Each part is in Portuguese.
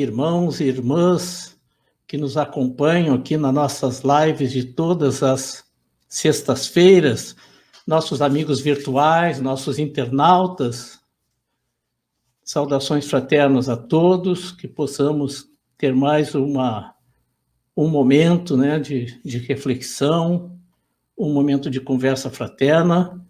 irmãos e irmãs que nos acompanham aqui nas nossas lives de todas as sextas-feiras, nossos amigos virtuais, nossos internautas. Saudações fraternas a todos, que possamos ter mais um momento, né, de reflexão, um momento de conversa fraterna.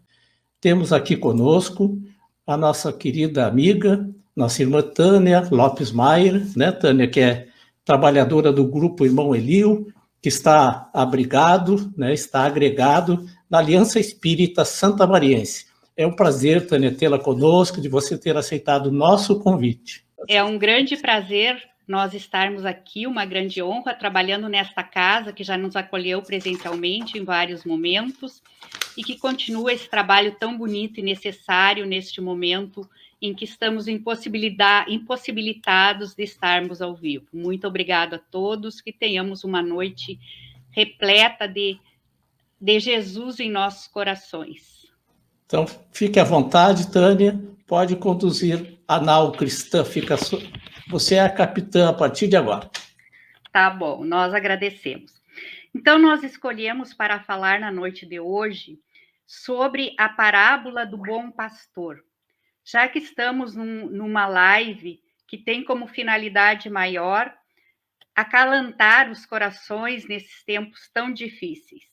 Temos aqui conosco a nossa querida amiga, nossa irmã Tânia Lopes Maier, né, Tânia, que é trabalhadora do Grupo Irmão Elio, que está abrigado, né, está agregado na Aliança Espírita Santa Mariense. É um prazer, Tânia, tê-la conosco, de você ter aceitado o nosso convite. É um grande prazer nós estarmos aqui, uma grande honra, trabalhando nesta casa que já nos acolheu presencialmente em vários momentos e que continua esse trabalho tão bonito e necessário neste momento em que estamos impossibilitados de estarmos ao vivo. Muito obrigado a todos, que tenhamos uma noite repleta de Jesus em nossos corações. Então, fique à vontade, Tânia, pode conduzir a nau cristã, você é a capitã a partir de agora. Tá bom, nós agradecemos. Então, nós escolhemos para falar na noite de hoje sobre a parábola do bom pastor, já que estamos numa live que tem como finalidade maior acalentar os corações nesses tempos tão difíceis.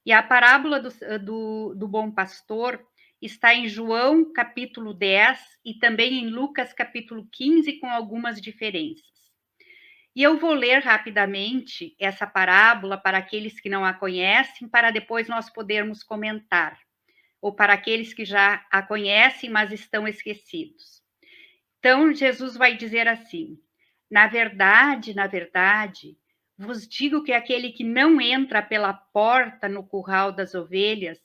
E a parábola do bom pastor está em João, capítulo 10, e também em Lucas, capítulo 15, com algumas diferenças. E eu vou ler rapidamente essa parábola para aqueles que não a conhecem, para depois nós podermos comentar, ou para aqueles que já a conhecem, mas estão esquecidos. Então, Jesus vai dizer assim: na verdade, vos digo que aquele que não entra pela porta no curral das ovelhas,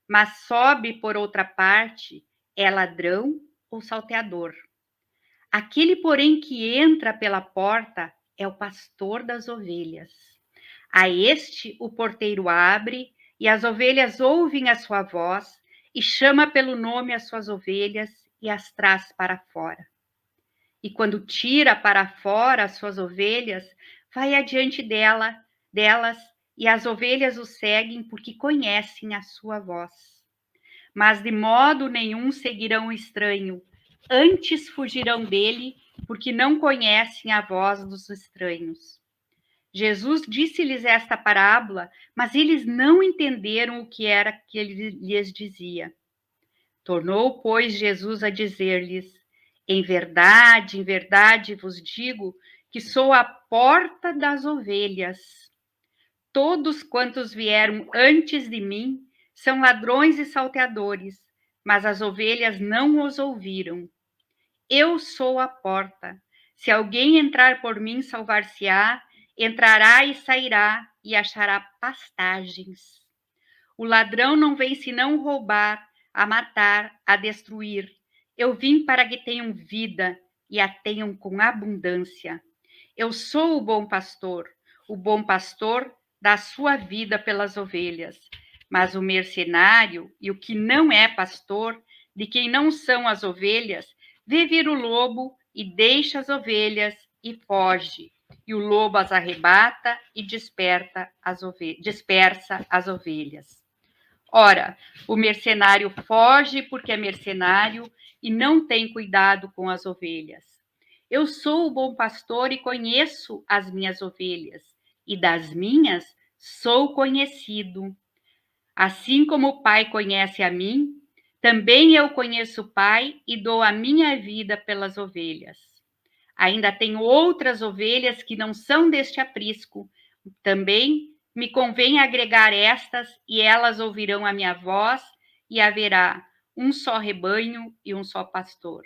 mas sobe por outra parte, é ladrão ou salteador. Aquele, porém, que entra pela porta é o pastor das ovelhas. A este o porteiro abre, e as ovelhas ouvem a sua voz, e chama pelo nome as suas ovelhas e as traz para fora. E quando tira para fora as suas ovelhas, vai adiante delas, e as ovelhas o seguem porque conhecem a sua voz. Mas de modo nenhum seguirão o estranho, antes fugirão dele, porque não conhecem a voz dos estranhos. Jesus disse-lhes esta parábola, mas eles não entenderam o que era que ele lhes dizia. Tornou, pois, Jesus a dizer-lhes: em verdade vos digo que sou a porta das ovelhas. Todos quantos vieram antes de mim são ladrões e salteadores, mas as ovelhas não os ouviram. Eu sou a porta. Se alguém entrar por mim, salvar-se-á, entrará e sairá e achará pastagens. O ladrão não vem senão roubar, a matar, a destruir. Eu vim para que tenham vida e a tenham com abundância. Eu sou o bom pastor. O bom pastor dá sua vida pelas ovelhas. Mas o mercenário e o que não é pastor, de quem não são as ovelhas, vê vir o lobo e deixa as ovelhas e foge. E o lobo as arrebata e dispersa as ovelhas. Ora, o mercenário foge porque é mercenário e não tem cuidado com as ovelhas. Eu sou o bom pastor e conheço as minhas ovelhas, e das minhas sou conhecido. Assim como o Pai conhece a mim, também eu conheço o Pai e dou a minha vida pelas ovelhas. Ainda tenho outras ovelhas que não são deste aprisco. Também me convém agregar estas, e elas ouvirão a minha voz, e haverá um só rebanho e um só pastor.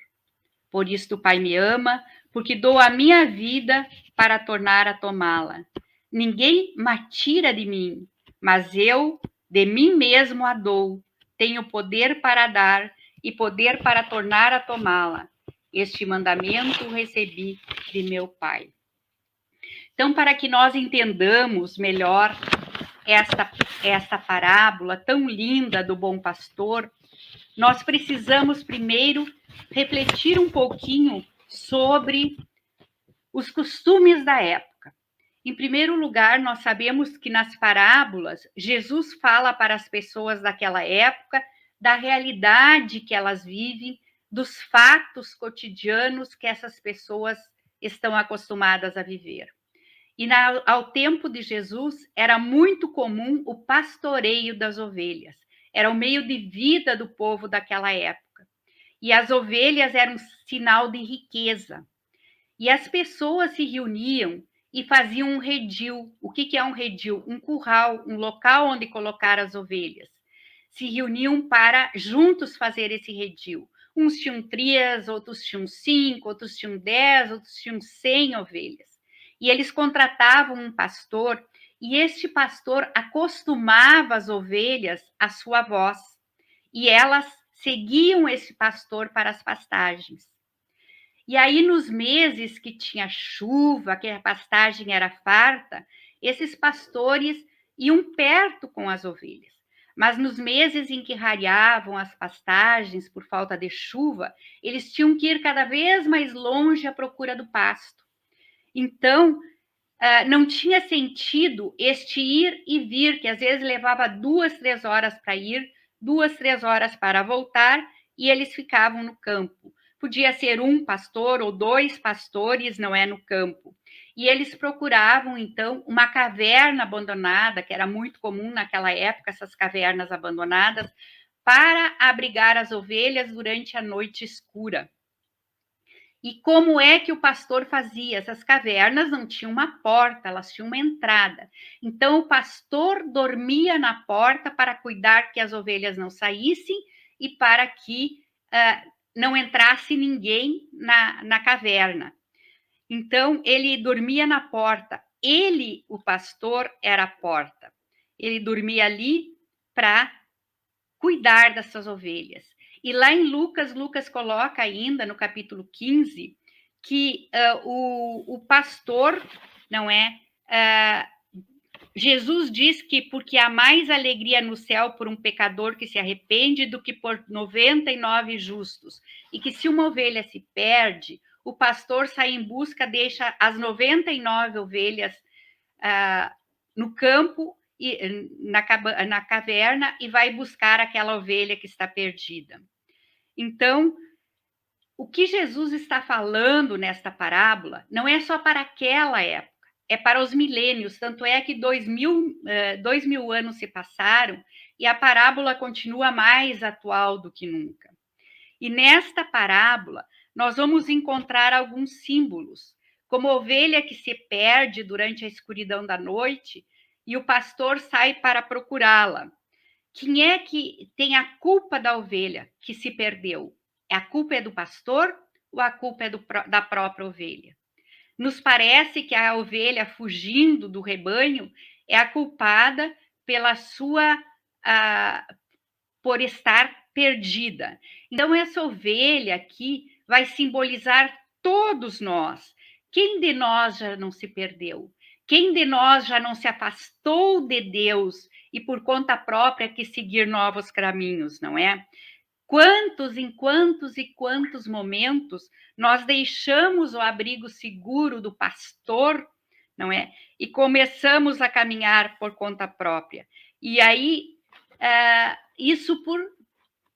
Por isto o Pai me ama, porque dou a minha vida para tornar a tomá-la. Ninguém me tira de mim, mas eu de mim mesmo a dou. Tenho poder para dar e poder para tornar a tomá-la. Este mandamento recebi de meu Pai. Então, para que nós entendamos melhor esta parábola tão linda do bom pastor, nós precisamos primeiro refletir um pouquinho sobre Os costumes da época. Em primeiro lugar, nós sabemos que nas parábolas, Jesus fala para as pessoas daquela época da realidade que elas vivem, dos fatos cotidianos que essas pessoas estão acostumadas a viver. E ao tempo de Jesus, era muito comum o pastoreio das ovelhas. Era o meio de vida do povo daquela época. E as ovelhas eram um sinal de riqueza. E as pessoas se reuniam e faziam um redil. O que é um redil? Um curral, um local onde colocar as ovelhas. Se reuniam para juntos fazer esse redil. Uns tinham 3, outros tinham 5, outros tinham 10, outros tinham 100 ovelhas. E eles contratavam um pastor, e este pastor acostumava as ovelhas à sua voz. E elas seguiam esse pastor para as pastagens. E aí, nos meses que tinha chuva, que a pastagem era farta, esses pastores iam perto com as ovelhas. Mas nos meses em que rareavam as pastagens por falta de chuva, eles tinham que ir cada vez mais longe à procura do pasto. Então, não tinha sentido este ir e vir, que às vezes levava 2, 3 horas para ir, 2, 3 horas para voltar, e eles ficavam no campo. Podia ser um pastor ou 2 pastores, não é, no campo. E eles procuravam, então, uma caverna abandonada, que era muito comum naquela época, essas cavernas abandonadas, para abrigar as ovelhas durante a noite escura. E como é que o pastor fazia? Essas cavernas não tinham uma porta, elas tinham uma entrada. Então, o pastor dormia na porta para cuidar que as ovelhas não saíssem e para que não entrasse ninguém na caverna. Então, ele dormia na porta. Ele, o pastor, era a porta. Ele dormia ali para cuidar dessas ovelhas. E lá em Lucas, Lucas coloca ainda no capítulo 15 que o pastor, não é? Jesus diz que porque há mais alegria no céu por um pecador que se arrepende do que por 99 justos. E que se uma ovelha se perde, o pastor sai em busca, deixa as 99 ovelhas no campo, na caverna, e vai buscar aquela ovelha que está perdida. Então, o que Jesus está falando nesta parábola não é só para aquela época, é para os milênios, tanto é que 2000 anos se passaram e a parábola continua mais atual do que nunca. E nesta parábola, nós vamos encontrar alguns símbolos, como a ovelha que se perde durante a escuridão da noite e o pastor sai para procurá-la. Quem é que tem a culpa da ovelha que se perdeu? A culpa é do pastor ou a culpa é da própria ovelha? Nos parece que a ovelha fugindo do rebanho é a culpada pela por estar perdida. Então, essa ovelha aqui vai simbolizar todos nós. Quem de nós já não se perdeu? Quem de nós já não se afastou de Deus e por conta própria quis seguir novos caminhos, não é? Em quantos momentos nós deixamos o abrigo seguro do pastor, não é? E começamos a caminhar por conta própria. E aí, isso por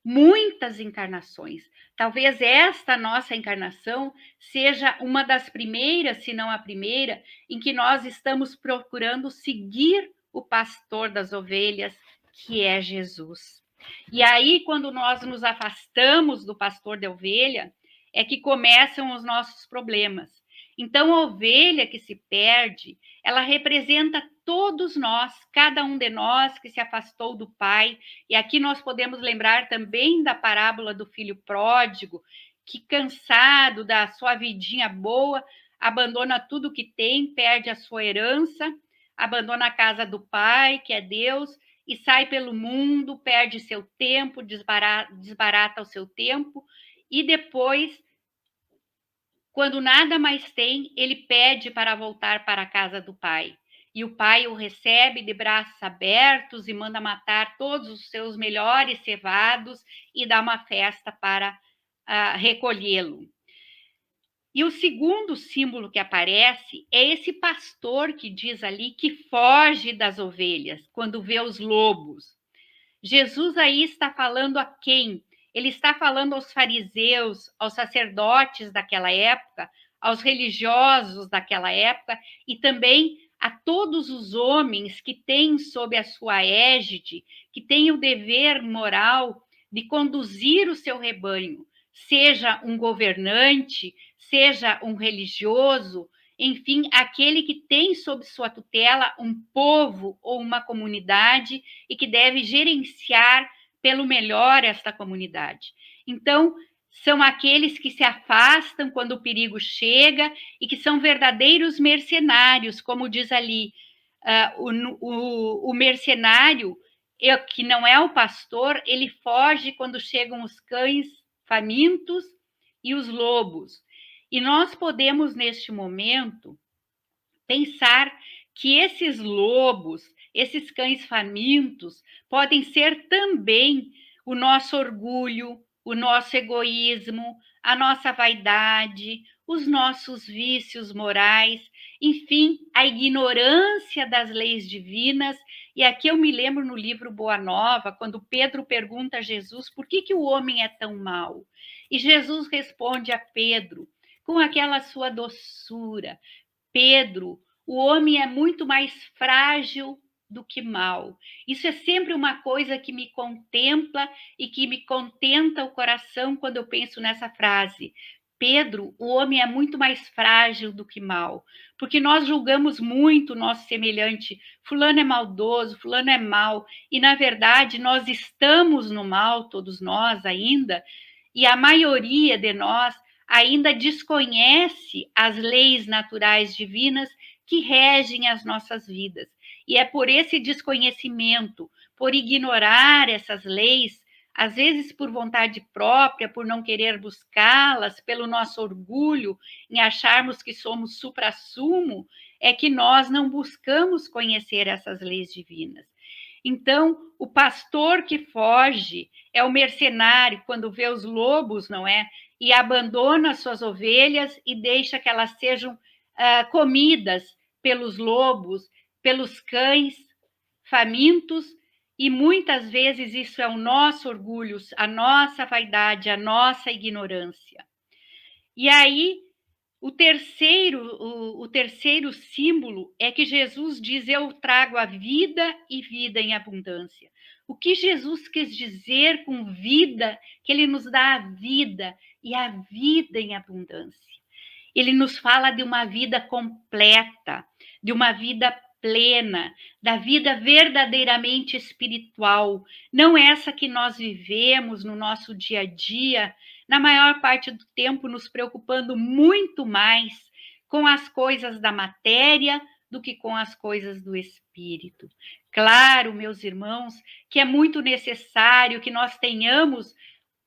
muitas encarnações. Talvez esta nossa encarnação seja uma das primeiras, se não a primeira, em que nós estamos procurando seguir o pastor das ovelhas, que é Jesus. E aí, quando nós nos afastamos do pastor da ovelha, é que começam os nossos problemas. Então, a ovelha que se perde, ela representa todos nós, cada um de nós que se afastou do Pai. E aqui nós podemos lembrar também da parábola do filho pródigo, que cansado da sua vidinha boa, abandona tudo que tem, perde a sua herança, abandona a casa do Pai, que é Deus, e sai pelo mundo, perde seu tempo, desbarata o seu tempo, e depois, quando nada mais tem, ele pede para voltar para a casa do Pai. E o pai o recebe de braços abertos e manda matar todos os seus melhores cevados e dá uma festa para recolhê-lo. E o segundo símbolo que aparece é esse pastor que diz ali que foge das ovelhas quando vê os lobos. Jesus aí está falando a quem? Ele está falando aos fariseus, aos sacerdotes daquela época, aos religiosos daquela época e também a todos os homens que têm sob a sua égide, que têm o dever moral de conduzir o seu rebanho, seja um governante, seja um religioso, enfim, aquele que tem sob sua tutela um povo ou uma comunidade e que deve gerenciar pelo melhor esta comunidade. Então, são aqueles que se afastam quando o perigo chega e que são verdadeiros mercenários, como diz ali, o mercenário, que não é o pastor, ele foge quando chegam os cães famintos e os lobos. E nós podemos, neste momento, pensar que esses lobos, esses cães famintos, podem ser também o nosso orgulho, o nosso egoísmo, a nossa vaidade, os nossos vícios morais, enfim, a ignorância das leis divinas. E aqui eu me lembro no livro Boa Nova, quando Pedro pergunta a Jesus por que o homem é tão mau. E Jesus responde a Pedro com aquela sua doçura: Pedro, o homem é muito mais frágil do que mau. Isso é sempre uma coisa que me contempla e que me contenta o coração quando eu penso nessa frase. Pedro, o homem é muito mais frágil do que mau, porque nós julgamos muito o nosso semelhante. Fulano é maldoso, fulano é mau, e na verdade nós estamos no mal, todos nós ainda, e a maioria de nós ainda desconhece as leis naturais divinas que regem as nossas vidas. E é por esse desconhecimento, por ignorar essas leis, às vezes por vontade própria, por não querer buscá-las, pelo nosso orgulho em acharmos que somos suprassumo, é que nós não buscamos conhecer essas leis divinas. Então, o pastor que foge é o mercenário quando vê os lobos, não é? E abandona suas ovelhas e deixa que elas sejam comidas pelos lobos, pelos cães famintos, e muitas vezes isso é o nosso orgulho, a nossa vaidade, a nossa ignorância. E aí, o terceiro símbolo é que Jesus diz: eu trago a vida e vida em abundância. O que Jesus quis dizer com vida? Que ele nos dá a vida e a vida em abundância. Ele nos fala de uma vida completa, de uma vida plena, da vida verdadeiramente espiritual, não essa que nós vivemos no nosso dia a dia, na maior parte do tempo nos preocupando muito mais com as coisas da matéria do que com as coisas do espírito. Claro, meus irmãos, que é muito necessário que nós tenhamos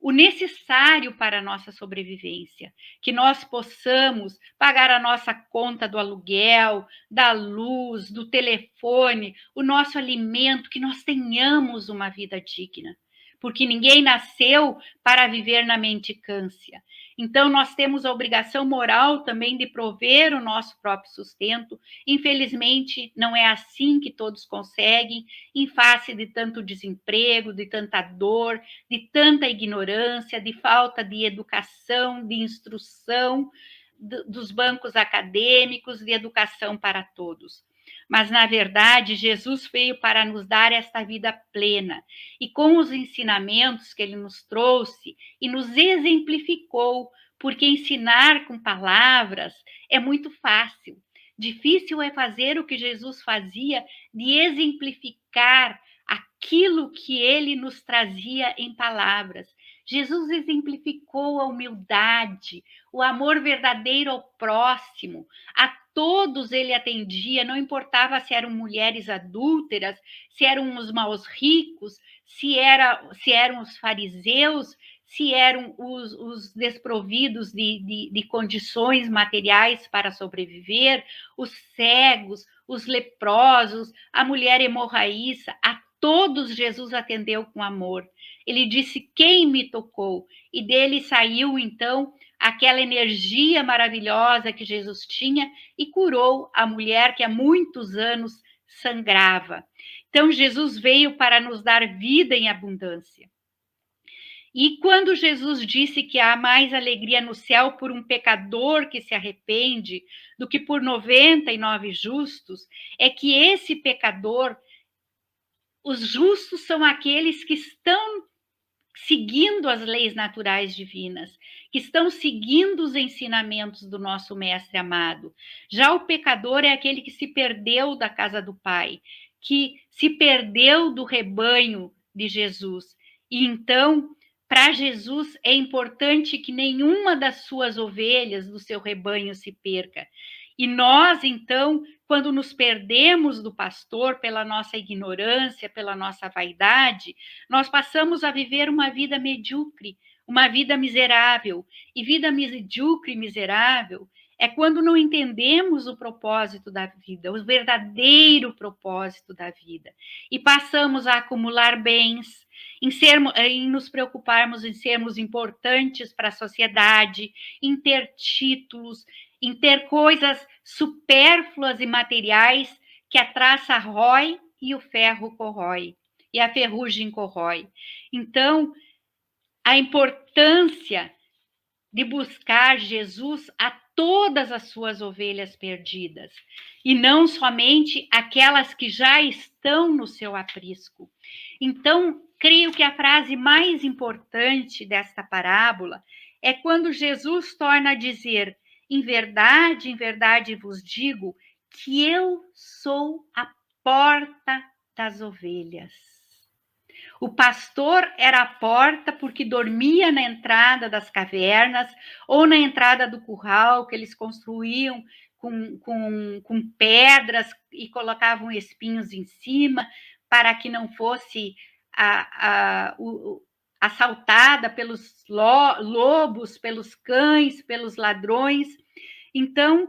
o necessário para a nossa sobrevivência, que nós possamos pagar a nossa conta do aluguel, da luz, do telefone, o nosso alimento, que nós tenhamos uma vida digna, porque ninguém nasceu para viver na mendicância. Então, nós temos a obrigação moral também de prover o nosso próprio sustento. Infelizmente, não é assim que todos conseguem, em face de tanto desemprego, de tanta dor, de tanta ignorância, de falta de educação, de instrução, dos bancos acadêmicos, de educação para todos. Mas, na verdade, Jesus veio para nos dar esta vida plena. E com os ensinamentos que ele nos trouxe e nos exemplificou, porque ensinar com palavras é muito fácil. Difícil é fazer o que Jesus fazia, de exemplificar aquilo que ele nos trazia em palavras. Jesus exemplificou a humildade, o amor verdadeiro ao próximo. A todos ele atendia, não importava se eram mulheres adúlteras, se eram os maus ricos, se eram os fariseus, se eram os desprovidos de condições materiais para sobreviver, os cegos, os leprosos, a mulher hemorraíça, a todos Jesus atendeu com amor. Ele disse: quem me tocou? E dele saiu, então, aquela energia maravilhosa que Jesus tinha e curou a mulher que há muitos anos sangrava. Então, Jesus veio para nos dar vida em abundância. E quando Jesus disse que há mais alegria no céu por um pecador que se arrepende do que por 99 justos, é que esse pecador, os justos são aqueles que estão seguindo as leis naturais divinas, que estão seguindo os ensinamentos do nosso Mestre amado. Já o pecador é aquele que se perdeu da casa do Pai, que se perdeu do rebanho de Jesus. E então, para Jesus, é importante que nenhuma das suas ovelhas do seu rebanho se perca. E nós, então, quando nos perdemos do pastor pela nossa ignorância, pela nossa vaidade, nós passamos a viver uma vida medíocre, uma vida miserável. E vida medíocre e miserável é quando não entendemos o propósito da vida, o verdadeiro propósito da vida. E passamos a acumular bens, em nos preocuparmos em sermos importantes para a sociedade, em ter títulos, em ter coisas supérfluas e materiais que a traça rói e o ferro corrói, e a ferrugem corrói. Então, a importância de buscar Jesus a todas as suas ovelhas perdidas, e não somente aquelas que já estão no seu aprisco. Então, creio que a frase mais importante desta parábola é quando Jesus torna a dizer: em verdade vos digo que eu sou a porta das ovelhas. O pastor era a porta porque dormia na entrada das cavernas ou na entrada do curral que eles construíam com pedras e colocavam espinhos em cima para que não fosse assaltada pelos lobos, pelos cães, pelos ladrões. Então,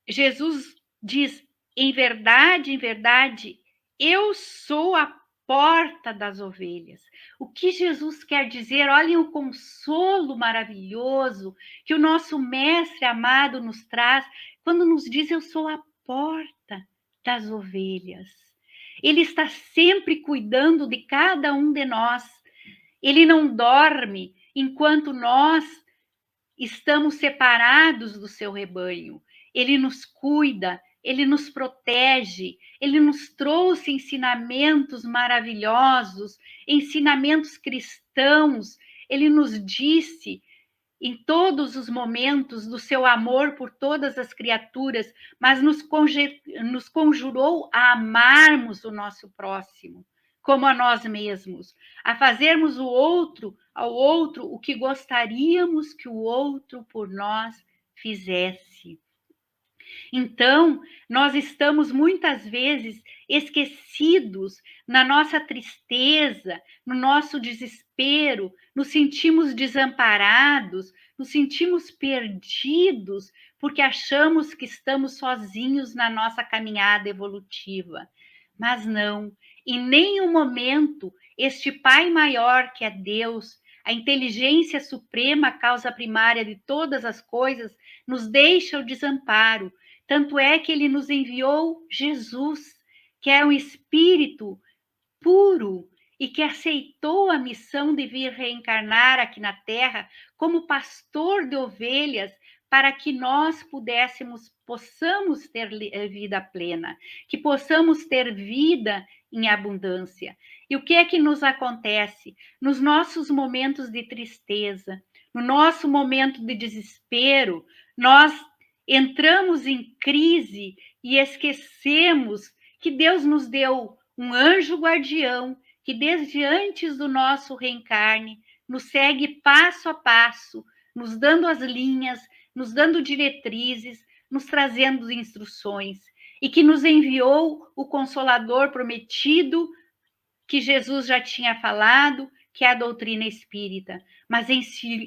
Jesus diz: em verdade, eu sou a porta das ovelhas. O que Jesus quer dizer? Olhem o consolo maravilhoso que o nosso Mestre amado nos traz quando nos diz: eu sou a porta das ovelhas. Ele está sempre cuidando de cada um de nós. Ele não dorme enquanto nós estamos separados do seu rebanho. Ele nos cuida, ele nos protege, ele nos trouxe ensinamentos maravilhosos, ensinamentos cristãos. Ele nos disse em todos os momentos do seu amor por todas as criaturas, mas nos conjurou a amarmos o nosso próximo, como a nós mesmos, a fazermos ao outro o que gostaríamos que o outro por nós fizesse. Então, nós estamos muitas vezes esquecidos na nossa tristeza, no nosso desespero, nos sentimos desamparados, nos sentimos perdidos, porque achamos que estamos sozinhos na nossa caminhada evolutiva. Mas não, em nenhum momento este Pai maior que é Deus, a inteligência suprema, a causa primária de todas as coisas, nos deixa o desamparo. Tanto é que ele nos enviou Jesus, que é um espírito puro e que aceitou a missão de vir reencarnar aqui na Terra como pastor de ovelhas, para que nós possamos ter vida plena, que possamos ter vida em abundância. E o que é que nos acontece? Nos nossos momentos de tristeza, no nosso momento de desespero, nós entramos em crise e esquecemos que Deus nos deu um anjo guardião que desde antes do nosso reencarne nos segue passo a passo, nos dando as linhas, nos dando diretrizes, nos trazendo instruções, e que nos enviou o Consolador prometido, que Jesus já tinha falado, que é a doutrina espírita, mas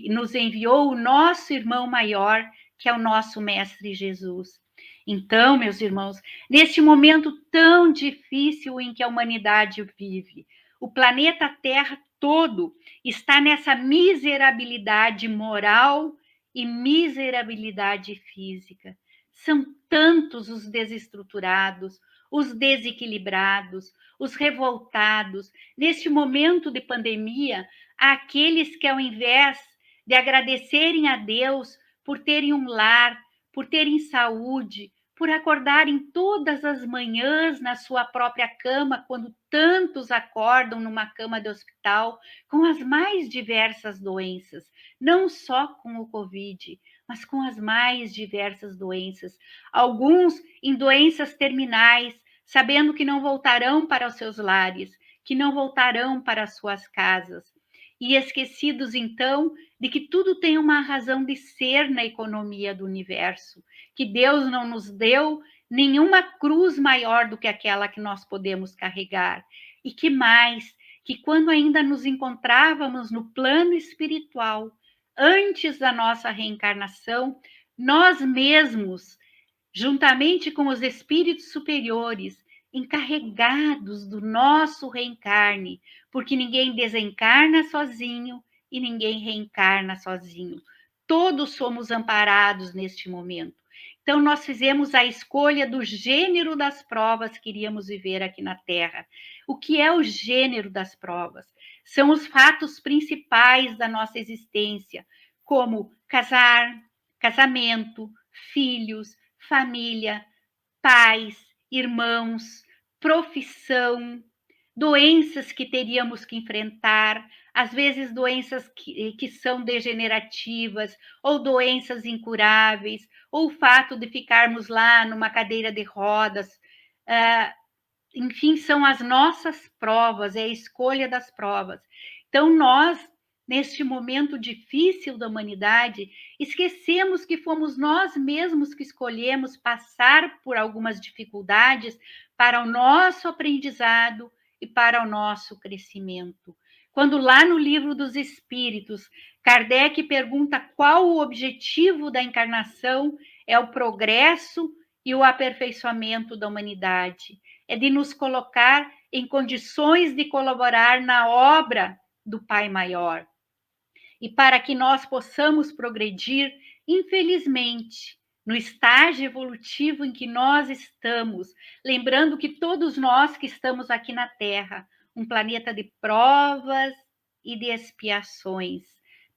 nos enviou o nosso irmão maior, que é o nosso Mestre Jesus. Então, meus irmãos, neste momento tão difícil em que a humanidade vive, o planeta Terra todo está nessa miserabilidade moral e miserabilidade física. São tantos os desestruturados, os desequilibrados, os revoltados. Neste momento de pandemia, há aqueles que, ao invés de agradecerem a Deus por terem um lar, por terem saúde, por acordarem todas as manhãs na sua própria cama, quando tantos acordam numa cama de hospital, com as mais diversas doenças, não só com o Covid, mas com as mais diversas doenças, alguns em doenças terminais, sabendo que não voltarão para os seus lares, que não voltarão para as suas casas, e esquecidos então de que tudo tem uma razão de ser na economia do universo, que Deus não nos deu nenhuma cruz maior do que aquela que nós podemos carregar, e que mais, que quando ainda nos encontrávamos no plano espiritual, antes da nossa reencarnação, nós mesmos, juntamente com os espíritos superiores, encarregados do nosso reencarne, porque ninguém desencarna sozinho e ninguém reencarna sozinho. Todos somos amparados neste momento. Então, nós fizemos a escolha do gênero das provas que iríamos viver aqui na Terra. O que é o gênero das provas? São os fatos principais da nossa existência, como casar, casamento, filhos, família, pais, irmãos, profissão, doenças que teríamos que enfrentar, às vezes doenças que são degenerativas, ou doenças incuráveis, ou o fato de ficarmos lá numa cadeira de rodas. Enfim, são as nossas provas, é a escolha das provas. Então, nós, neste momento difícil da humanidade, esquecemos que fomos nós mesmos que escolhemos passar por algumas dificuldades para o nosso aprendizado e para o nosso crescimento. Quando lá no Livro dos Espíritos, Kardec pergunta qual o objetivo da encarnação, é o progresso e o aperfeiçoamento da humanidade. É de nos colocar em condições de colaborar na obra do Pai Maior. E para que nós possamos progredir, infelizmente, no estágio evolutivo em que nós estamos, lembrando que todos nós que estamos aqui na Terra, um planeta de provas e de expiações,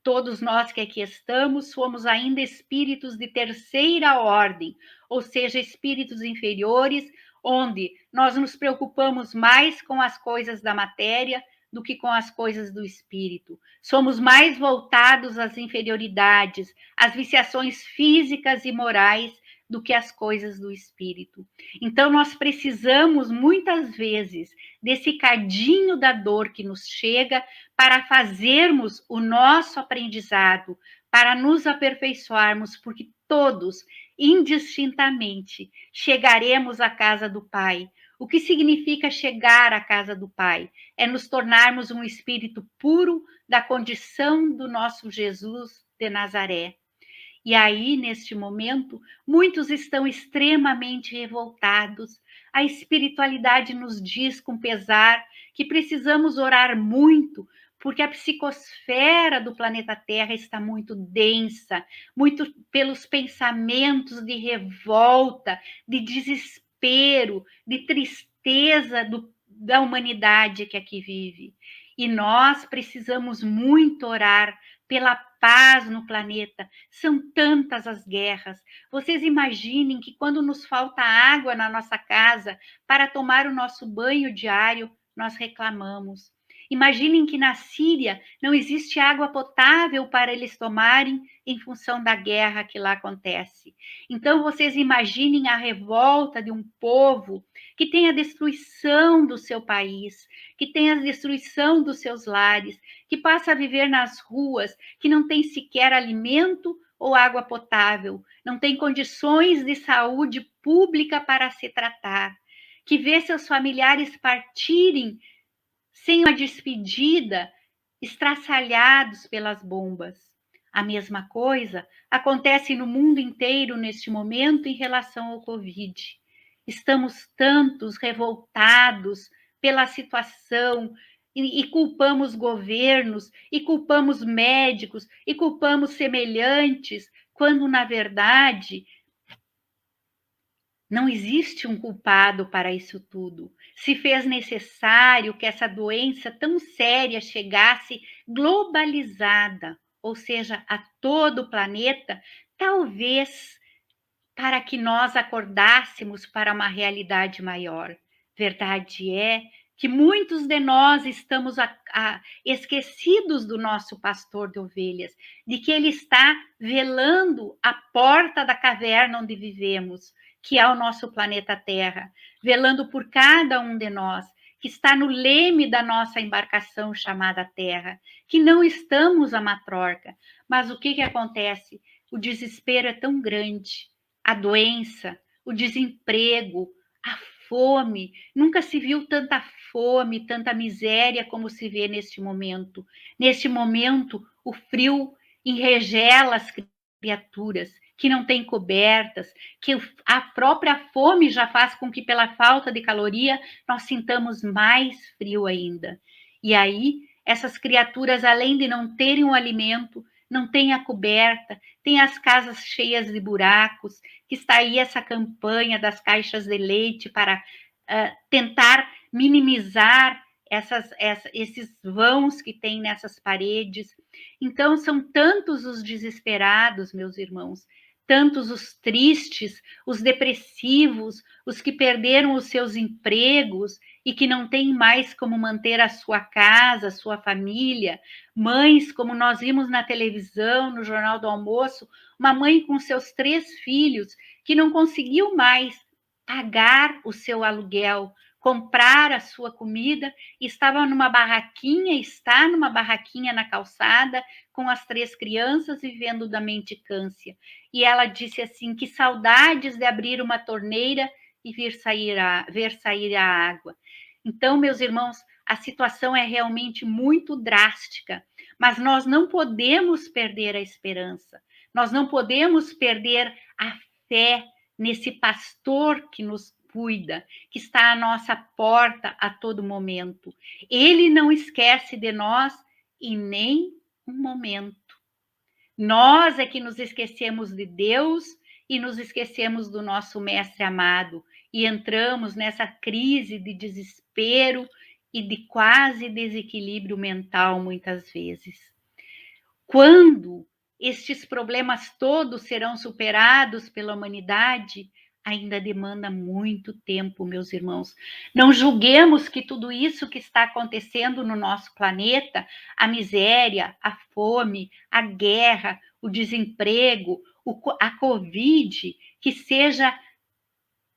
todos nós que aqui estamos somos ainda espíritos de terceira ordem, ou seja, espíritos inferiores, onde nós nos preocupamos mais com as coisas da matéria do que com as coisas do espírito. Somos mais voltados às inferioridades, às viciações físicas e morais do que às coisas do espírito. Então, nós precisamos, muitas vezes, desse cadinho da dor que nos chega para fazermos o nosso aprendizado, para nos aperfeiçoarmos, porque todos, indistintamente, chegaremos à casa do Pai. O que significa chegar à casa do Pai? É nos tornarmos um espírito puro da condição do nosso Jesus de Nazaré. E aí, neste momento, muitos estão extremamente revoltados. A espiritualidade nos diz com pesar que precisamos orar muito, porque a psicosfera do planeta Terra está muito densa, muito pelos pensamentos de revolta, de desespero, de tristeza da humanidade que aqui vive. E nós precisamos muito orar pela paz no planeta. São tantas as guerras. Vocês imaginem que quando nos falta água na nossa casa para tomar o nosso banho diário, nós reclamamos. Imaginem que na Síria não existe água potável para eles tomarem em função da guerra que lá acontece. Então, vocês imaginem a revolta de um povo que tem a destruição do seu país, que tem a destruição dos seus lares, que passa a viver nas ruas, que não tem sequer alimento ou água potável, não tem condições de saúde pública para se tratar, que vê seus familiares partirem sem uma despedida, estraçalhados pelas bombas. A mesma coisa acontece no mundo inteiro neste momento em relação ao Covid. Estamos tantos revoltados pela situação, e culpamos governos, e culpamos médicos, e culpamos semelhantes, quando, na verdade, não existe um culpado para isso tudo. Se fez necessário que essa doença tão séria chegasse globalizada, ou seja, a todo o planeta, talvez para que nós acordássemos para uma realidade maior. Verdade é que muitos de nós estamos esquecidos do nosso pastor de ovelhas, de que ele está velando a porta da caverna onde vivemos, que é o nosso planeta Terra, velando por cada um de nós, que está no leme da nossa embarcação chamada Terra, que não estamos a matroca. Mas o que acontece? O desespero é tão grande, a doença, o desemprego, a fome. Nunca se viu tanta fome, tanta miséria como se vê neste momento. Neste momento, o frio enregela as criaturas que não têm cobertas, que a própria fome já faz com que, pela falta de caloria, nós sintamos mais frio ainda. E aí, essas criaturas, além de não terem o alimento, não têm a coberta, tem as casas cheias de buracos, que está aí essa campanha das caixas de leite para tentar minimizar esses vãos que tem nessas paredes. Então, são tantos os desesperados, meus irmãos, tantos os tristes, os depressivos, os que perderam os seus empregos e que não têm mais como manter a sua casa, a sua família, mães, como nós vimos na televisão, no Jornal do Almoço, uma mãe com seus 3 filhos que não conseguiu mais pagar o seu aluguel, comprar a sua comida, estava numa barraquinha, está numa barraquinha na calçada, com as 3 crianças vivendo da mendicância. E ela disse assim, que saudades de abrir uma torneira e ver sair a água. Então, meus irmãos, a situação é realmente muito drástica, mas nós não podemos perder a esperança, nós não podemos perder a fé nesse pastor que nos cuida, que está à nossa porta a todo momento. Ele não esquece de nós em nem um momento. Nós é que nos esquecemos de Deus e nos esquecemos do nosso mestre amado e entramos nessa crise de desespero e de quase desequilíbrio mental muitas vezes. Quando estes problemas todos serão superados pela humanidade, ainda demanda muito tempo, meus irmãos. Não julguemos que tudo isso que está acontecendo no nosso planeta, a miséria, a fome, a guerra, o desemprego, a Covid, que seja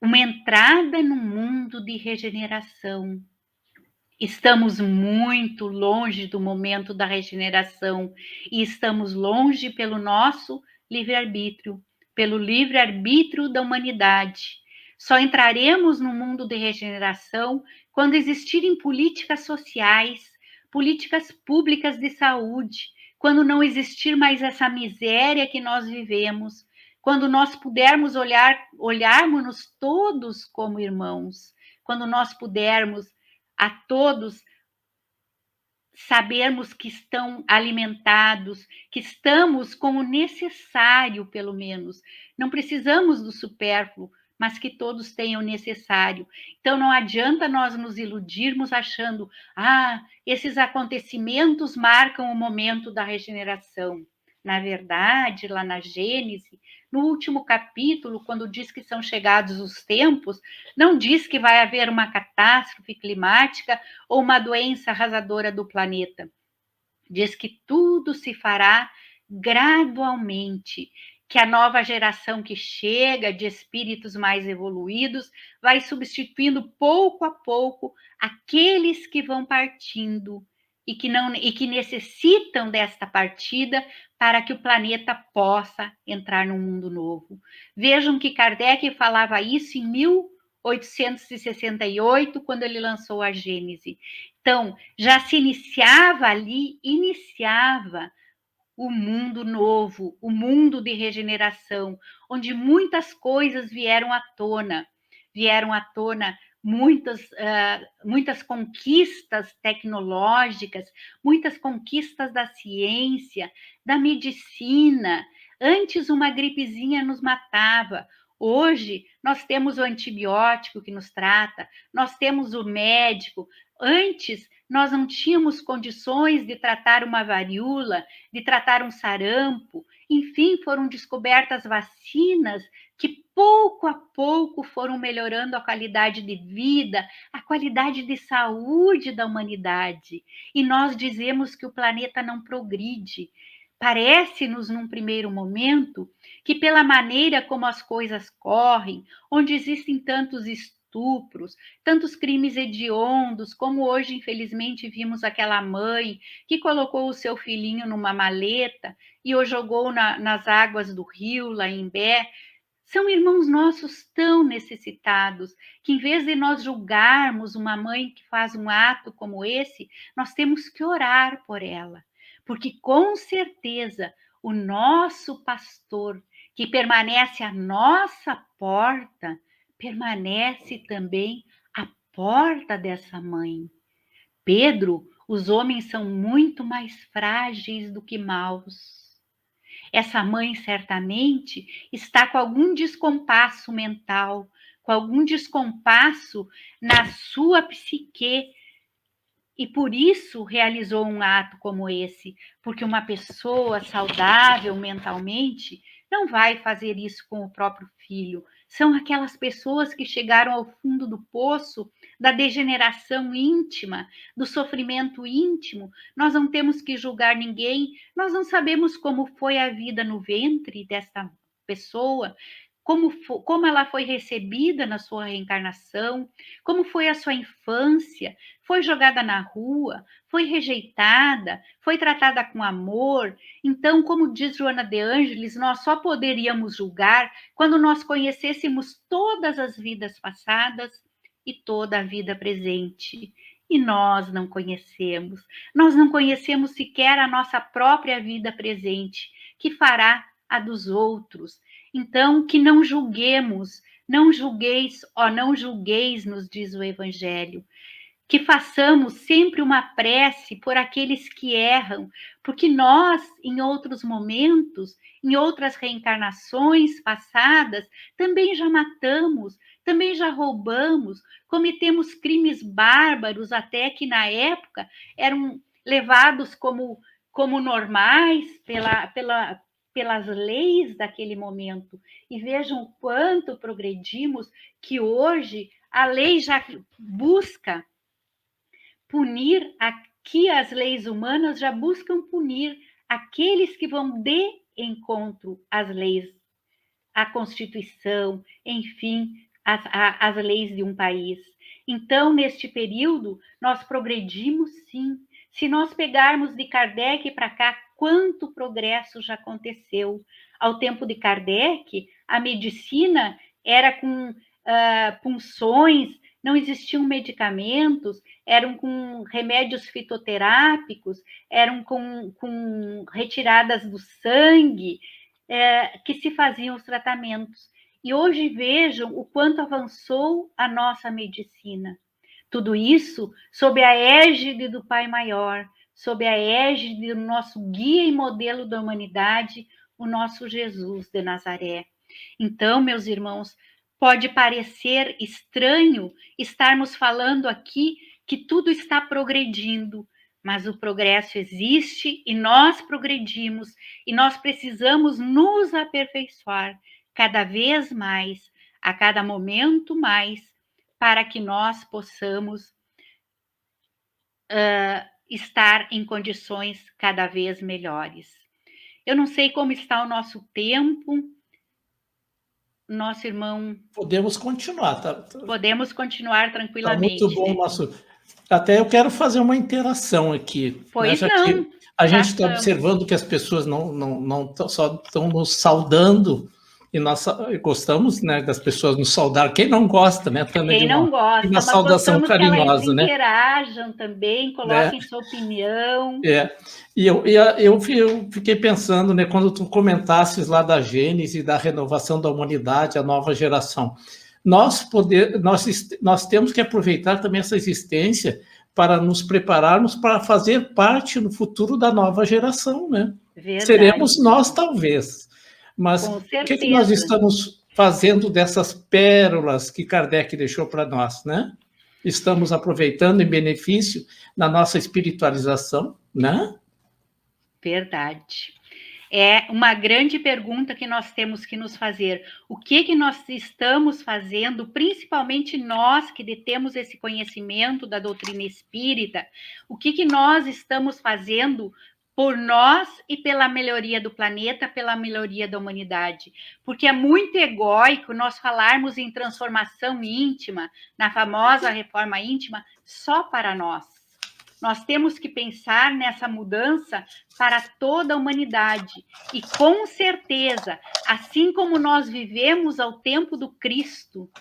uma entrada no mundo de regeneração. Estamos muito longe do momento da regeneração e estamos longe pelo nosso livre-arbítrio, pelo livre-arbítrio da humanidade. Só entraremos no mundo de regeneração quando existirem políticas sociais, políticas públicas de saúde, quando não existir mais essa miséria que nós vivemos, quando nós pudermos olharmos-nos todos como irmãos, quando nós pudermos a todos sabermos que estão alimentados, que estamos com o necessário, pelo menos. Não precisamos do supérfluo, mas que todos tenham o necessário. Então, não adianta nós nos iludirmos achando, esses acontecimentos marcam o momento da regeneração. Na verdade, lá na Gênesis, no último capítulo, quando diz que são chegados os tempos, não diz que vai haver uma catástrofe climática ou uma doença arrasadora do planeta. Diz que tudo se fará gradualmente, que a nova geração que chega, de espíritos mais evoluídos, vai substituindo pouco a pouco aqueles que vão partindo e que necessitam desta partida para que o planeta possa entrar num mundo novo. Vejam que Kardec falava isso em 1868, quando ele lançou a Gênese. Então, já se iniciava o mundo novo, o mundo de regeneração, onde muitas coisas vieram à tona muitas conquistas tecnológicas, muitas conquistas da ciência, da medicina. Antes, uma gripezinha nos matava. Hoje, nós temos o antibiótico que nos trata, nós temos o médico. Antes, nós não tínhamos condições de tratar uma varíola, de tratar um sarampo. Enfim, foram descobertas vacinas que pouco a pouco foram melhorando a qualidade de vida, a qualidade de saúde da humanidade. E nós dizemos que o planeta não progride. Parece-nos, num primeiro momento, que pela maneira como as coisas correm, onde existem tantos estupros, tantos crimes hediondos, como hoje, infelizmente, vimos aquela mãe que colocou o seu filhinho numa maleta e o jogou nas águas do rio, lá em Imbé. São irmãos nossos tão necessitados, que em vez de nós julgarmos uma mãe que faz um ato como esse, nós temos que orar por ela. Porque com certeza o nosso pastor, que permanece à nossa porta, permanece também à porta dessa mãe. Pedro, os homens são muito mais frágeis do que maus. Essa mãe certamente está com algum descompasso mental, com algum descompasso na sua psique, e por isso realizou um ato como esse, porque uma pessoa saudável mentalmente não vai fazer isso com o próprio filho. São aquelas pessoas que chegaram ao fundo do poço da degeneração íntima, do sofrimento íntimo. Nós não temos que julgar ninguém, nós não sabemos como foi a vida no ventre desta pessoa, como ela foi recebida na sua reencarnação, como foi a sua infância, foi jogada na rua, foi rejeitada, foi tratada com amor. Então, como diz Joana de Ângeles, nós só poderíamos julgar quando nós conhecêssemos todas as vidas passadas e toda a vida presente. E nós não conhecemos sequer a nossa própria vida presente, que fará a dos outros. Então, que não julguemos, não julgueis, não julgueis, nos diz o Evangelho. Que façamos sempre uma prece por aqueles que erram, porque nós, em outros momentos, em outras reencarnações passadas, também já matamos, também já roubamos, cometemos crimes bárbaros, até que na época eram levados como normais pelas leis daquele momento. E vejam o quanto progredimos, que hoje a lei já busca punir, aqui as leis humanas já buscam punir aqueles que vão de encontro às leis, à Constituição, enfim, às leis de um país. Então, neste período, nós progredimos sim. Se nós pegarmos de Kardec para cá, quanto progresso já aconteceu. Ao tempo de Kardec, a medicina era com punções, não existiam medicamentos, eram com remédios fitoterápicos, eram com retiradas do sangue, que se faziam os tratamentos. E hoje vejam o quanto avançou a nossa medicina. Tudo isso sob a égide do Pai Maior, sob a égide do nosso guia e modelo da humanidade, o nosso Jesus de Nazaré. Então, meus irmãos, pode parecer estranho estarmos falando aqui que tudo está progredindo, mas o progresso existe e nós progredimos e nós precisamos nos aperfeiçoar cada vez mais, a cada momento mais, para que nós possamos estar em condições cada vez melhores. Eu não sei como está o nosso tempo. Nosso irmão... Podemos continuar, tá? Podemos continuar tranquilamente. Tá muito bom o nosso... Até eu quero fazer uma interação aqui. Pois né? não. A gente está observando que as pessoas não só estão nos saudando, e nós gostamos, né, das pessoas nos saudar. Quem não gosta, né? Também quem não gosta, uma saudação carinhosa, né? Interajam também, coloquem sua opinião. E eu fiquei pensando, né, quando tu comentasses lá da Gênese, da renovação da humanidade, a nova geração. nós temos que aproveitar também essa existência para nos prepararmos para fazer parte no futuro da nova geração, né? Verdade. Seremos nós, talvez. Mas Com o que certeza. nós estamos fazendo dessas pérolas que Kardec deixou para nós, né? Estamos aproveitando em benefício na nossa espiritualização, né? Verdade. É uma grande pergunta que nós temos que nos fazer. O que nós estamos fazendo, principalmente nós que detemos esse conhecimento da doutrina espírita, o que nós estamos fazendo por nós e pela melhoria do planeta, pela melhoria da humanidade. Porque é muito egóico nós falarmos em transformação íntima, na famosa reforma íntima, só para nós. Nós temos que pensar nessa mudança para toda a humanidade. E, com certeza, assim como nós vivemos ao tempo do Cristo,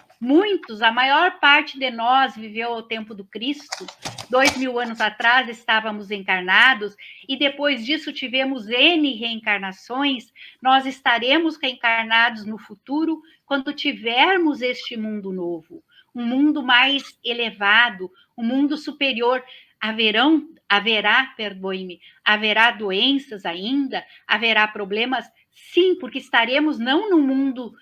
a maior parte de nós viveu ao tempo do Cristo, 2000 anos atrás estávamos encarnados, e depois disso tivemos N reencarnações, nós estaremos reencarnados no futuro quando tivermos este mundo novo, um mundo mais elevado, um mundo superior. Haverá doenças ainda, haverá problemas, sim, porque estaremos não no mundo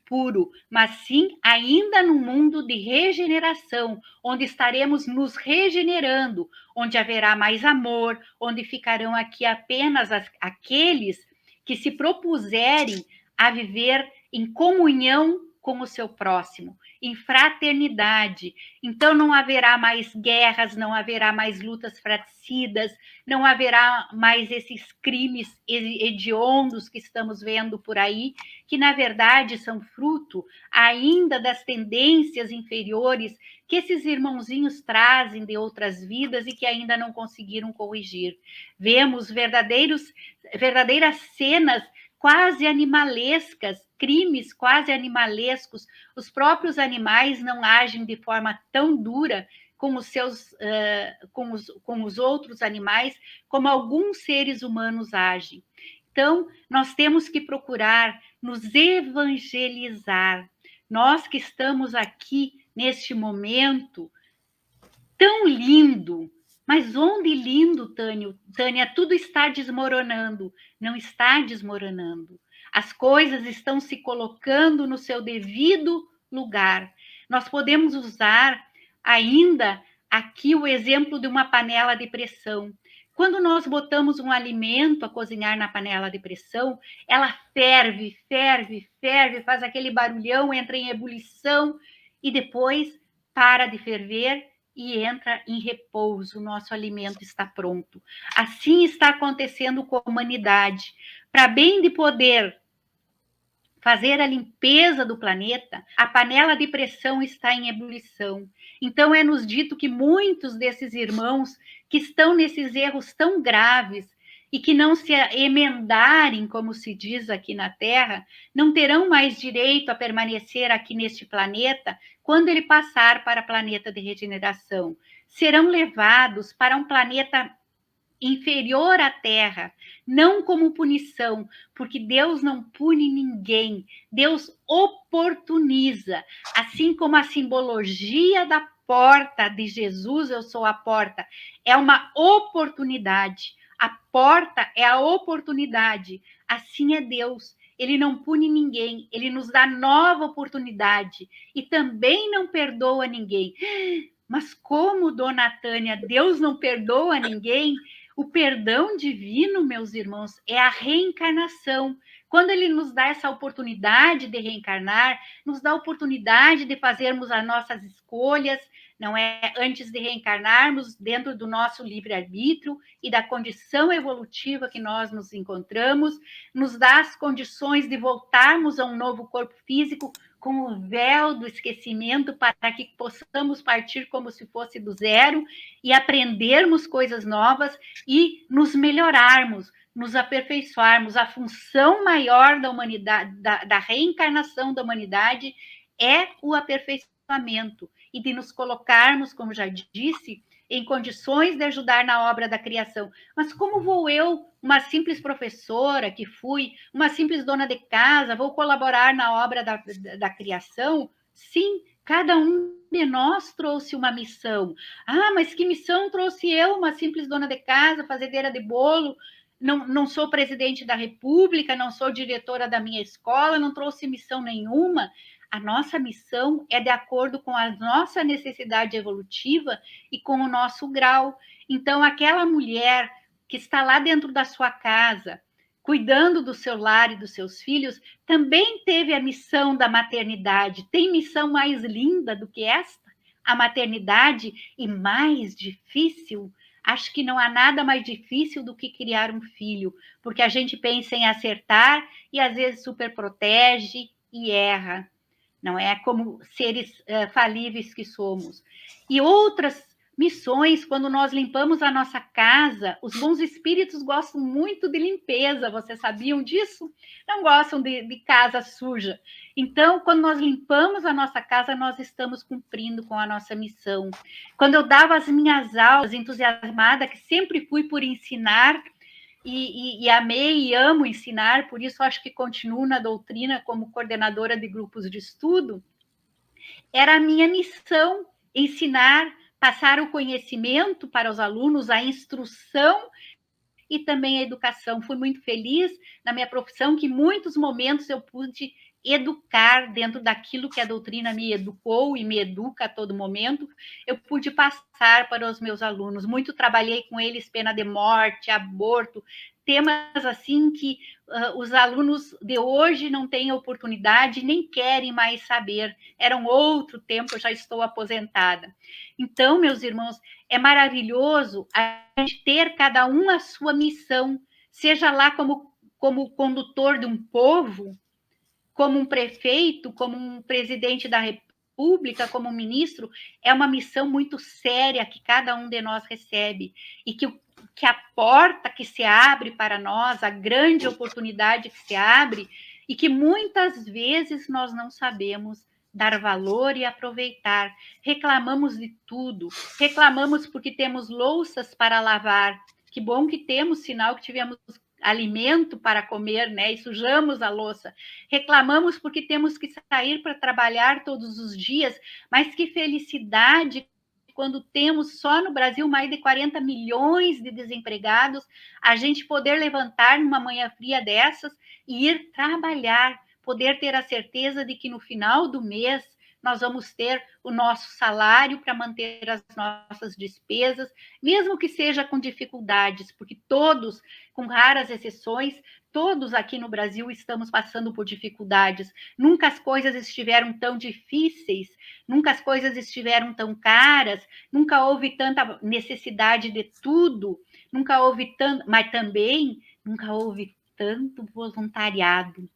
puro, mas sim ainda no mundo de regeneração, onde estaremos nos regenerando, onde haverá mais amor, onde ficarão aqui apenas aqueles que se propuserem a viver em comunhão com o seu próximo, em fraternidade. Então não haverá mais guerras, não haverá mais lutas fratricidas, não haverá mais esses crimes hediondos que estamos vendo por aí, que na verdade são fruto ainda das tendências inferiores que esses irmãozinhos trazem de outras vidas e que ainda não conseguiram corrigir. Vemos verdadeiras cenas quase animalescas, crimes quase animalescos. Os próprios animais não agem de forma tão dura com os outros animais, como alguns seres humanos agem. Então, nós temos que procurar nos evangelizar. Nós que estamos aqui neste momento tão lindo. Mas onde lindo, Tânia, tudo está desmoronando. Não está desmoronando. As coisas estão se colocando no seu devido lugar. Nós podemos usar ainda aqui o exemplo de uma panela de pressão. Quando nós botamos um alimento a cozinhar na panela de pressão, ela ferve, faz aquele barulhão, entra em ebulição e depois para de ferver e entra em repouso, o nosso alimento está pronto. Assim está acontecendo com a humanidade. Para bem de poder fazer a limpeza do planeta, a panela de pressão está em ebulição. Então é nos dito que muitos desses irmãos que estão nesses erros tão graves e que não se emendarem, como se diz aqui na Terra, não terão mais direito a permanecer aqui neste planeta quando ele passar para o planeta de regeneração. Serão levados para um planeta inferior à Terra, não como punição, porque Deus não pune ninguém, Deus oportuniza, assim como a simbologia da porta de Jesus, eu sou a porta, é uma oportunidade. A porta é a oportunidade. Assim é Deus. Ele não pune ninguém. Ele nos dá nova oportunidade. E também não perdoa ninguém. Mas como, dona Tânia, Deus não perdoa ninguém? O perdão divino, meus irmãos, é a reencarnação. Quando ele nos dá essa oportunidade de reencarnar, nos dá a oportunidade de fazermos as nossas escolhas, não é antes de reencarnarmos dentro do nosso livre-arbítrio e da condição evolutiva que nós nos encontramos, nos dá as condições de voltarmos a um novo corpo físico com o véu do esquecimento para que possamos partir como se fosse do zero e aprendermos coisas novas e nos melhorarmos, nos aperfeiçoarmos. A função maior da humanidade, da reencarnação da humanidade é o aperfeiçoamento e de nos colocarmos, como já disse, em condições de ajudar na obra da criação. Mas como vou eu, uma simples professora que fui, uma simples dona de casa, vou colaborar na obra da criação? Sim, cada um de nós trouxe uma missão. Ah, mas que missão trouxe eu, uma simples dona de casa, fazendeira de bolo? Não sou presidente da República, não sou diretora da minha escola, não trouxe missão nenhuma. A nossa missão é de acordo com a nossa necessidade evolutiva e com o nosso grau. Então, aquela mulher que está lá dentro da sua casa, cuidando do seu lar e dos seus filhos, também teve a missão da maternidade. Tem missão mais linda do que esta? A maternidade, e mais difícil? Acho que não há nada mais difícil do que criar um filho, porque a gente pensa em acertar e às vezes superprotege e erra. Não é? Como seres falíveis que somos. E outras missões, quando nós limpamos a nossa casa, os bons espíritos gostam muito de limpeza, vocês sabiam disso? Não gostam de casa suja. Então, quando nós limpamos a nossa casa, nós estamos cumprindo com a nossa missão. Quando eu dava as minhas aulas, entusiasmada, que sempre fui por ensinar, e amei e amo ensinar, por isso acho que continuo na doutrina como coordenadora de grupos de estudo, era a minha missão ensinar, passar o conhecimento para os alunos, a instrução e também a educação. Fui muito feliz na minha profissão, que em muitos momentos eu pude educar dentro daquilo que a doutrina me educou e me educa a todo momento, eu pude passar para os meus alunos. Muito trabalhei com eles pena de morte, aborto, temas assim que os alunos de hoje não têm oportunidade, nem querem mais saber. Era um outro tempo, eu já estou aposentada. Então, meus irmãos, é maravilhoso a gente ter cada um a sua missão, seja lá como condutor de um povo, como um prefeito, como um presidente da República, como um ministro, é uma missão muito séria que cada um de nós recebe e que a porta que se abre para nós, a grande oportunidade que se abre e que muitas vezes nós não sabemos dar valor e aproveitar. Reclamamos de tudo, reclamamos porque temos louças para lavar. Que bom que temos, sinal que tivemos alimento para comer, né? E sujamos a louça. Reclamamos porque temos que sair para trabalhar todos os dias, mas que felicidade quando temos só no Brasil mais de 40 milhões de desempregados, a gente poder levantar numa manhã fria dessas e ir trabalhar, poder ter a certeza de que no final do mês nós vamos ter o nosso salário para manter as nossas despesas, mesmo que seja com dificuldades, porque todos, com raras exceções, todos aqui no Brasil estamos passando por dificuldades. Nunca as coisas estiveram tão difíceis, nunca as coisas estiveram tão caras, nunca houve tanta necessidade de tudo, nunca houve tanto, mas também nunca houve tanto voluntariado.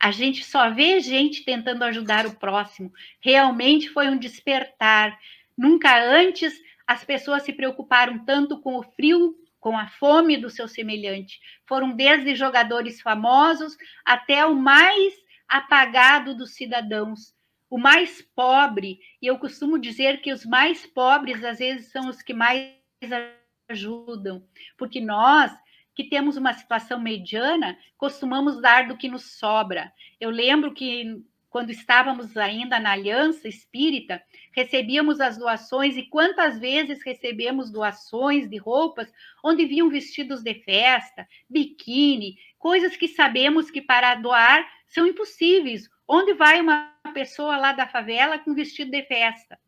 A gente só vê gente tentando ajudar o próximo. Realmente foi um despertar. Nunca antes as pessoas se preocuparam tanto com o frio, com a fome do seu semelhante. Foram desde jogadores famosos até o mais apagado dos cidadãos, o mais pobre. E eu costumo dizer que os mais pobres, às vezes, são os que mais ajudam, porque nós que temos uma situação mediana, costumamos dar do que nos sobra. Eu lembro que, quando estávamos ainda na Aliança Espírita, recebíamos as doações, e quantas vezes recebemos doações de roupas onde vinham vestidos de festa, biquíni, coisas que sabemos que para doar são impossíveis. Onde vai uma pessoa lá da favela com vestido de festa?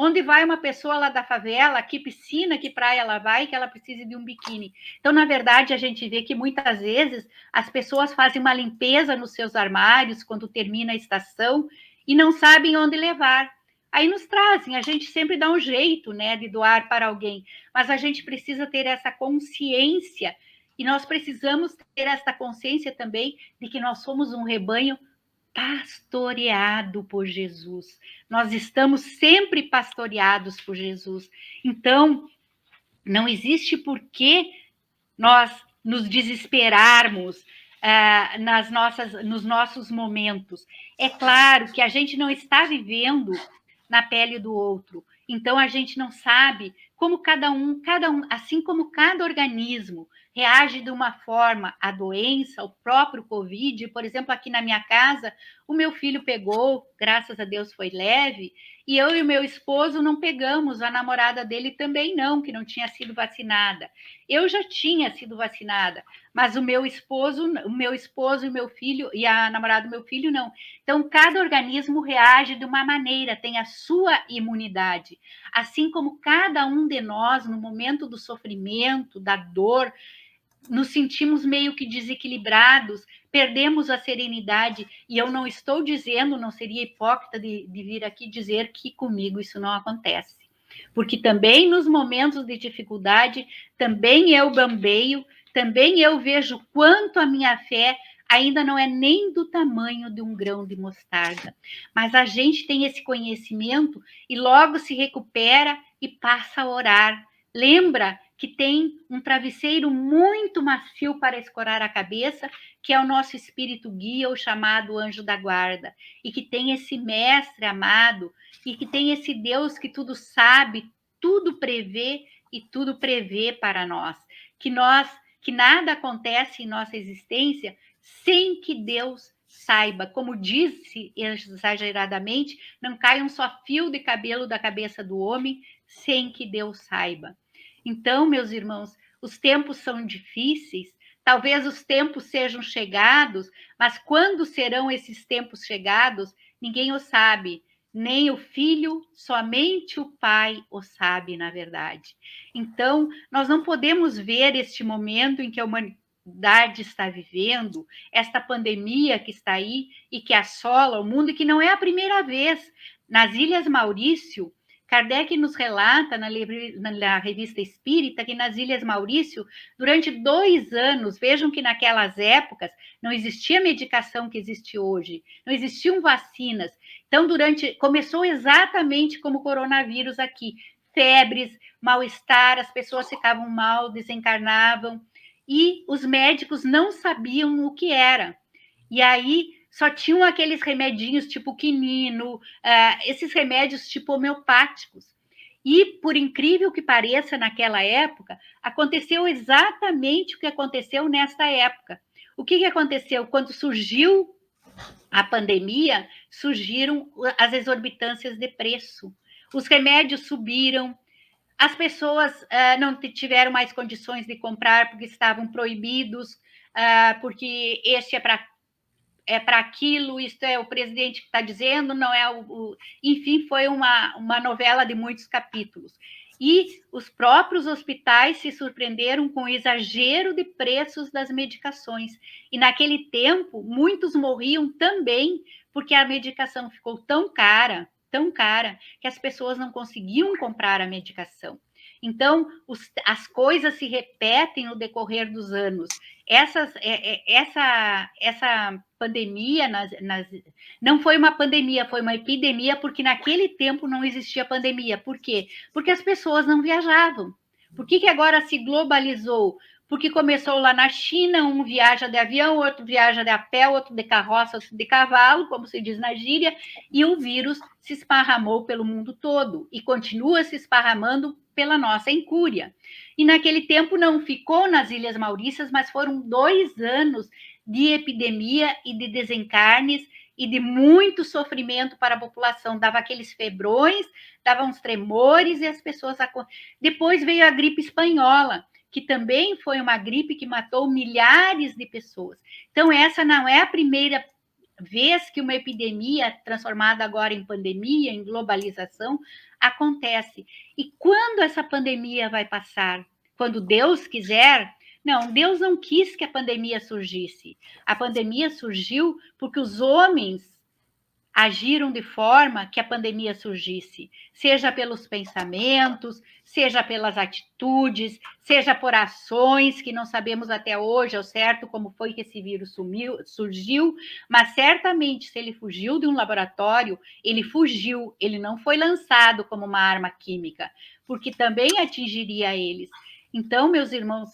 Onde vai uma pessoa lá da favela, que piscina, que praia ela vai, que ela precisa de um biquíni? Então, na verdade, a gente vê que muitas vezes as pessoas fazem uma limpeza nos seus armários quando termina a estação e não sabem onde levar. Aí nos trazem, a gente sempre dá um jeito, né, de doar para alguém, mas a gente precisa ter essa consciência, e nós precisamos ter essa consciência também de que nós somos um rebanho pastoreado por Jesus. Nós estamos sempre pastoreados por Jesus. Então, não existe por que nós nos desesperarmos nos nossos momentos. É claro que a gente não está vivendo na pele do outro, então a gente não sabe como cada um, assim como cada organismo reage de uma forma à doença, ao próprio Covid. Por exemplo, aqui na minha casa, o meu filho pegou, graças a Deus foi leve, e eu e o meu esposo não pegamos, a namorada dele também não, que não tinha sido vacinada. Eu já tinha sido vacinada, mas o meu esposo e o meu filho, e a namorada do meu filho, não. Então, cada organismo reage de uma maneira, tem a sua imunidade. Assim como cada um de nós, no momento do sofrimento, da dor, nos sentimos meio que desequilibrados, perdemos a serenidade, e eu não estou dizendo, não seria hipócrita de vir aqui dizer que comigo isso não acontece. Porque também nos momentos de dificuldade, também eu bambeio, também eu vejo quanto a minha fé ainda não é nem do tamanho de um grão de mostarda. Mas a gente tem esse conhecimento e logo se recupera e passa a orar. Lembra que tem um travesseiro muito macio para escorar a cabeça, que é o nosso espírito guia, o chamado anjo da guarda, e que tem esse mestre amado, e que tem esse Deus que tudo sabe, tudo prevê e tudo prevê para nós. Que nada acontece em nossa existência sem que Deus saiba. Como disse exageradamente, não cai um só fio de cabelo da cabeça do homem sem que Deus saiba. Então, meus irmãos, os tempos são difíceis, talvez os tempos sejam chegados, mas quando serão esses tempos chegados, ninguém o sabe, nem o filho, somente o pai o sabe, na verdade. Então, nós não podemos ver este momento em que a humanidade está vivendo, esta pandemia que está aí e que assola o mundo, e que não é a primeira vez. Nas Ilhas Maurício, Kardec nos relata na Revista Espírita que nas Ilhas Maurício, durante 2 anos, vejam que naquelas épocas não existia medicação que existe hoje, não existiam vacinas. Então, começou exatamente como o coronavírus aqui, febres, mal-estar, as pessoas ficavam mal, desencarnavam, e os médicos não sabiam o que era. E aí só tinham aqueles remedinhos tipo quinino, esses remédios tipo homeopáticos. E, por incrível que pareça, naquela época, aconteceu exatamente o que aconteceu nesta época. O que aconteceu? Quando surgiu a pandemia, surgiram as exorbitâncias de preço. Os remédios subiram, as pessoas não tiveram mais condições de comprar porque estavam proibidos, porque este é para aquilo, isto é o presidente que está dizendo, não é Enfim, foi uma novela de muitos capítulos. E os próprios hospitais se surpreenderam com o exagero de preços das medicações. E naquele tempo, muitos morriam também porque a medicação ficou tão cara, que as pessoas não conseguiam comprar a medicação. Então, as coisas se repetem no decorrer dos anos. Essa pandemia não foi uma pandemia, foi uma epidemia, porque naquele tempo não existia pandemia. Por quê? Porque as pessoas não viajavam. Por que agora se globalizou? Porque começou lá na China, um viaja de avião, outro viaja de a pé, outro de carroça, outro de cavalo, como se diz na gíria, e o vírus se esparramou pelo mundo todo e continua se esparramando pela nossa incúria. E naquele tempo não ficou nas Ilhas Maurícias, mas foram 2 anos de epidemia e de desencarnes e de muito sofrimento para a população. Dava aqueles febrões, dava uns tremores e as pessoas... Depois veio a gripe espanhola, que também foi uma gripe que matou milhares de pessoas. Então, essa não é a primeira vez que uma epidemia, transformada agora em pandemia, em globalização, acontece. E quando essa pandemia vai passar? Quando Deus quiser? Não, Deus não quis que a pandemia surgisse. A pandemia surgiu porque os homens agiram de forma que a pandemia surgisse, seja pelos pensamentos, seja pelas atitudes, seja por ações que não sabemos até hoje ao certo como foi que esse vírus surgiu, mas certamente se ele fugiu de um laboratório, ele fugiu, ele não foi lançado como uma arma química, porque também atingiria eles. Então, meus irmãos,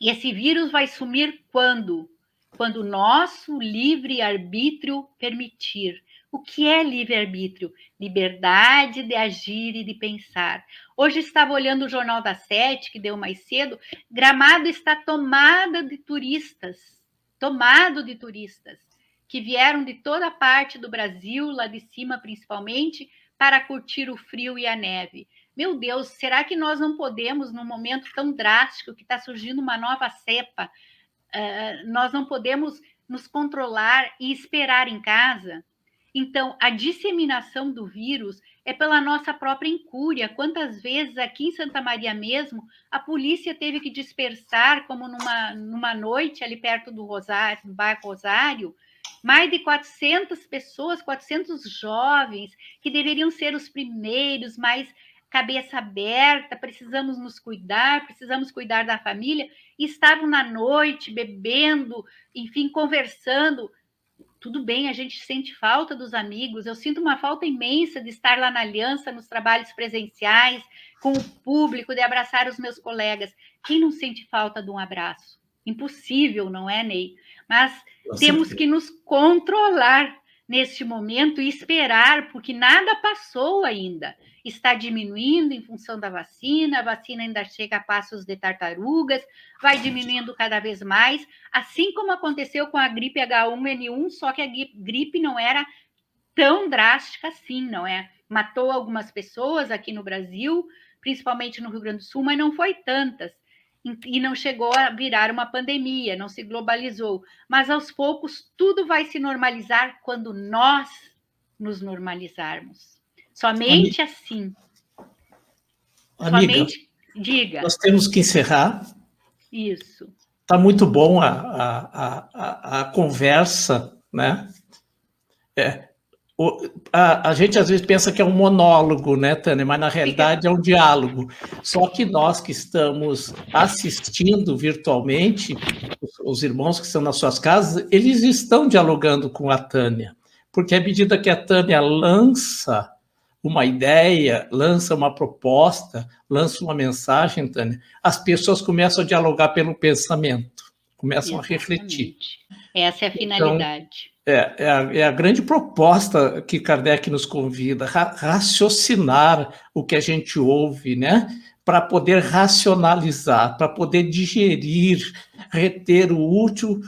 esse vírus vai sumir quando? Quando o nosso livre-arbítrio permitir. O que é livre-arbítrio? Liberdade de agir e de pensar. Hoje estava olhando o Jornal da Sete, que deu mais cedo, Gramado está tomado de turistas, que vieram de toda parte do Brasil, lá de cima principalmente, para curtir o frio e a neve. Meu Deus, será que nós não podemos, num momento tão drástico, que está surgindo uma nova cepa, nós não podemos nos controlar e esperar em casa? Então, a disseminação do vírus é pela nossa própria incúria. Quantas vezes aqui em Santa Maria mesmo, a polícia teve que dispersar, como numa noite ali perto do Rosário, do bairro Rosário, mais de 400 pessoas, 400 jovens, que deveriam ser os primeiros, mais cabeça aberta, precisamos nos cuidar, precisamos cuidar da família, e estavam na noite bebendo, enfim, conversando. Tudo bem, a gente sente falta dos amigos, eu sinto uma falta imensa de estar lá na Aliança, nos trabalhos presenciais, com o público, de abraçar os meus colegas. Quem não sente falta de um abraço? Impossível, não é, Ney? Mas temos que nos controlar neste momento e esperar, porque nada passou ainda. Está diminuindo em função da vacina, a vacina ainda chega a passos de tartarugas, vai diminuindo cada vez mais, assim como aconteceu com a gripe H1N1, só que a gripe não era tão drástica assim, não é? Matou algumas pessoas aqui no Brasil, principalmente no Rio Grande do Sul, mas não foi tantas. E não chegou a virar uma pandemia, não se globalizou. Mas aos poucos tudo vai se normalizar quando nós nos normalizarmos. Somente assim. Amiga, somente, diga. Nós temos que encerrar. Isso. Está muito bom a conversa, né? A gente às vezes pensa que é um monólogo, né, Tânia? Mas na realidade é um diálogo. Só que nós que estamos assistindo virtualmente, os irmãos que estão nas suas casas, eles estão dialogando com a Tânia. Porque à medida que a Tânia lança uma ideia, lança uma proposta, lança uma mensagem, Tânia, as pessoas começam a dialogar pelo pensamento, começam a refletir. Essa é a finalidade. Então, é a grande proposta que Kardec nos convida, raciocinar o que a gente ouve, né? Para poder racionalizar, para poder digerir, reter o útil,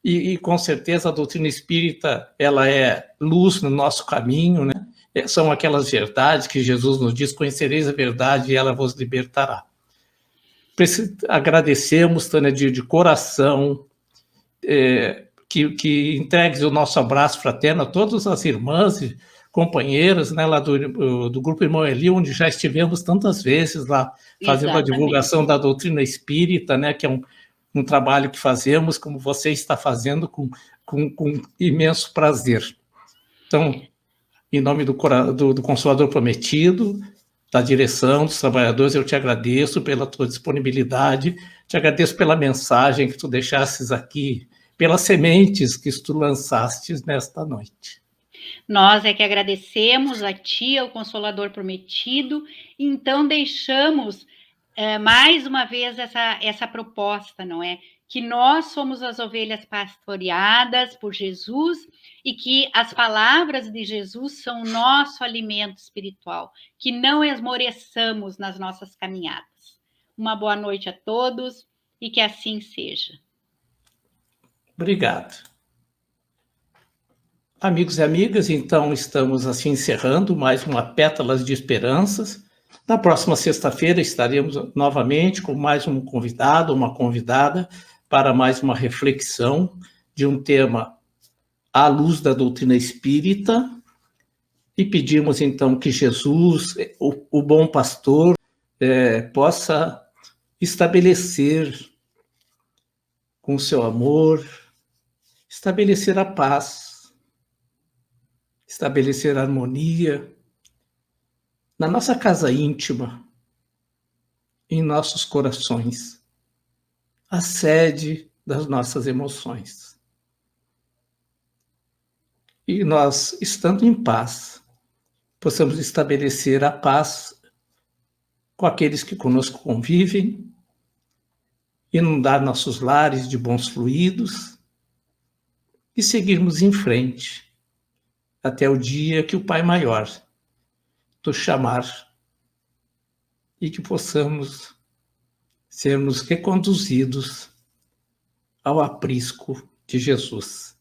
e com certeza a doutrina espírita ela é luz no nosso caminho, né? São aquelas verdades que Jesus nos diz: conhecereis a verdade e ela vos libertará. Agradecemos, Tânia, de coração, que entregues o nosso abraço fraterno a todas as irmãs e companheiras, né, lá do Grupo Irmão Eli, onde já estivemos tantas vezes lá, fazendo Exatamente. A divulgação da doutrina espírita, né, que é um trabalho que fazemos, como você está fazendo, com imenso prazer. Então, em nome do Consolador Prometido, da direção, dos trabalhadores, eu te agradeço pela tua disponibilidade, te agradeço pela mensagem que tu deixasses aqui, pelas sementes que tu lançastes nesta noite. Nós é que agradecemos a ti, ao Consolador Prometido, e então deixamos mais uma vez essa proposta, não é? Que nós somos as ovelhas pastoreadas por Jesus e que as palavras de Jesus são o nosso alimento espiritual, que não esmoreçamos nas nossas caminhadas. Uma boa noite a todos e que assim seja. Obrigado. Amigos e amigas, então estamos assim encerrando mais uma Pétalas de Esperanças. Na próxima sexta-feira estaremos novamente com mais um convidado, uma convidada, para mais uma reflexão de um tema à luz da doutrina espírita. E pedimos então que Jesus, o bom pastor, possa estabelecer com seu amor, estabelecer a paz, estabelecer a harmonia na nossa casa íntima, em nossos corações, a sede das nossas emoções. E nós, estando em paz, possamos estabelecer a paz com aqueles que conosco convivem, inundar nossos lares de bons fluidos e seguirmos em frente, até o dia que o Pai Maior nos chamar e que possamos sermos reconduzidos ao aprisco de Jesus.